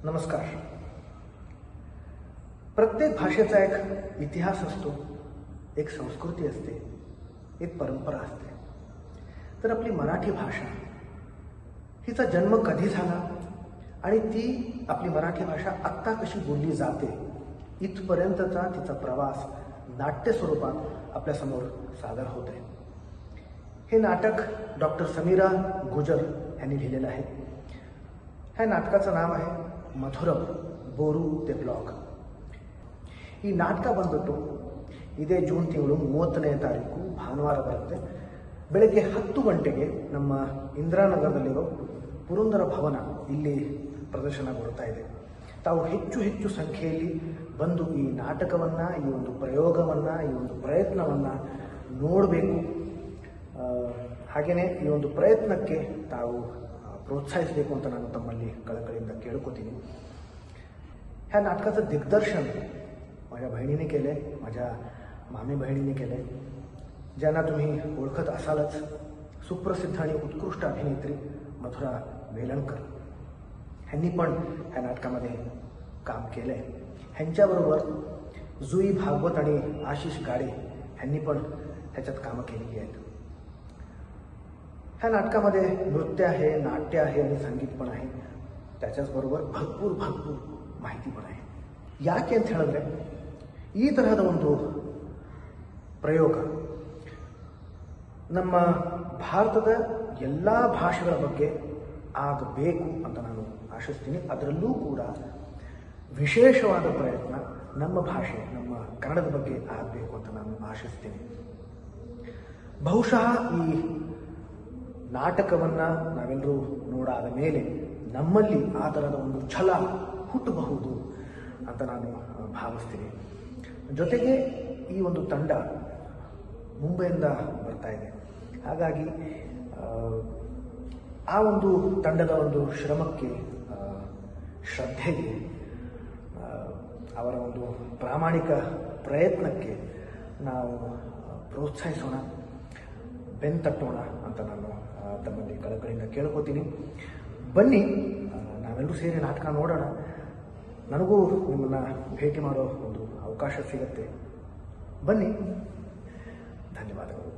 नमस्कार. प्रत्येक भाषेचा एक इतिहास असतो, एक संस्कृती असते, एक परंपरा असते. तर आपली मराठी भाषा हिचा जन्म कधी झाला आणि ती आपली मराठी भाषा आत्ता कशी बोलली जाते इथपर्यंतचा तिचा प्रवास नाट्य स्वरूपात आपल्यासमोर सादर होत आहे. हे नाटक डॉक्टर समीरा गुजर यांनी लिहिलेलं आहे. ह्या नाटकाचं नाव आहे ಮಧುರಂ ಬೋರು ದೆ ಬ್ಲಾಗ್. ಈ ನಾಟಕ ಬಂದ್ಬಿಟ್ಟು ಇದೇ ಜೂನ್ ತಿಂಗಳು 30ನೇ ತಾರೀಕು ಭಾನುವಾರ ಬರುತ್ತೆ. ಬೆಳಗ್ಗೆ 10 ಗಂಟೆಗೆ ನಮ್ಮ ಇಂದಿರಾನಗರದಲ್ಲಿರೋ ಪುರಂದರ ಭವನ ಇಲ್ಲಿ ಪ್ರದರ್ಶನಗೊಳ್ತಾ ಇದೆ. ತಾವು ಹೆಚ್ಚು ಸಂಖ್ಯೆಯಲ್ಲಿ ಬಂದು ಈ ನಾಟಕವನ್ನು, ಈ ಒಂದು ಪ್ರಯೋಗವನ್ನು, ಈ ಒಂದು ಪ್ರಯತ್ನವನ್ನು ನೋಡಬೇಕು. ಹಾಗೆಯೇ ಈ ಒಂದು ಪ್ರಯತ್ನಕ್ಕೆ ತಾವು प्रोत्साहिसಬೇಕು ಅಂತ ನಾನು तम्मली कळकळीने केळकोತೀನಿ. ह्या नाटकाचं दिग्दर्शन माझ्या बहिणीने केले, माझ्या मामी बहिणीने केले, ज्यांना तुम्ही ओळखत असालच. सुप्रसिद्ध आणि उत्कृष्ट अभिनेत्री मधुरा वेलणकर ह्यांनी पण ह्या नाटकामध्ये काम केले. ह्यांच्याबरोबर जुई भागवत आणि आशिष गाडे ह्यांनी पण ह्याच्यात कामं केलेली आहेत. ह्या नाटकामध्ये नृत्य आहे, नाट्य आहे आणि संगीत पण आहे. त्याच्याचबरोबर भरपूर ಮಾಹಿತಿ पण आहे. ಯಾಕೆ ಅಂತ ಹೇಳಿದ್ರೆ ಈ ತರಹದ ಒಂದು ಪ್ರಯೋಗ ನಮ್ಮ ಭಾರತದ ಎಲ್ಲ ಭಾಷೆಗಳ ಬಗ್ಗೆ ಆಗಬೇಕು ಅಂತ ನಾನು ಆಶಿಸ್ತೀನಿ. ಅದರಲ್ಲೂ ಕೂಡ ವಿಶೇಷವಾದ ಪ್ರಯತ್ನ ನಮ್ಮ ಭಾಷೆ, ನಮ್ಮ ಕನ್ನಡದ ಬಗ್ಗೆ ಆಗಬೇಕು ಅಂತ ನಾನು ಆಶಿಸ್ತೀನಿ. ಬಹುಶಃ ಈ ನಾಟಕವನ್ನು ನಾವೆಲ್ಲರೂ ನೋಡಾದ ಮೇಲೆ ನಮ್ಮಲ್ಲಿ ಆ ಥರದ ಒಂದು ಛಲ ಹುಟ್ಟಬಹುದು ಅಂತ ನಾನು ಭಾವಿಸ್ತೀನಿ. ಜೊತೆಗೆ ಈ ಒಂದು ತಂಡ ಮುಂಬೈಯಿಂದ ಬರ್ತಾ ಇದೆ. ಹಾಗಾಗಿ ಆ ಒಂದು ತಂಡದ ಒಂದು ಶ್ರಮಕ್ಕೆ, ಶ್ರದ್ಧೆಗೆ, ಅವರ ಒಂದು ಪ್ರಾಮಾಣಿಕ ಪ್ರಯತ್ನಕ್ಕೆ ನಾವು ಪ್ರೋತ್ಸಾಹಿಸೋಣ, ಬೆನ್ತಟ್ಟೋಣ ಅಂತ ನಾನು ತಮ್ಮಲ್ಲಿ ಕಳಕಳಿಯಿಂದ ಕೇಳ್ಕೊತೀನಿ. ಬನ್ನಿ, ನಾವೆಲ್ಲರೂ ಸೇರಿ ನಾಟಕ ನೋಡೋಣ. ನನಗೂ ನಿಮ್ಮನ್ನು ಭೇಟಿ ಮಾಡೋ ಒಂದು ಅವಕಾಶ ಸಿಗುತ್ತೆ. ಬನ್ನಿ. ಧನ್ಯವಾದಗಳು.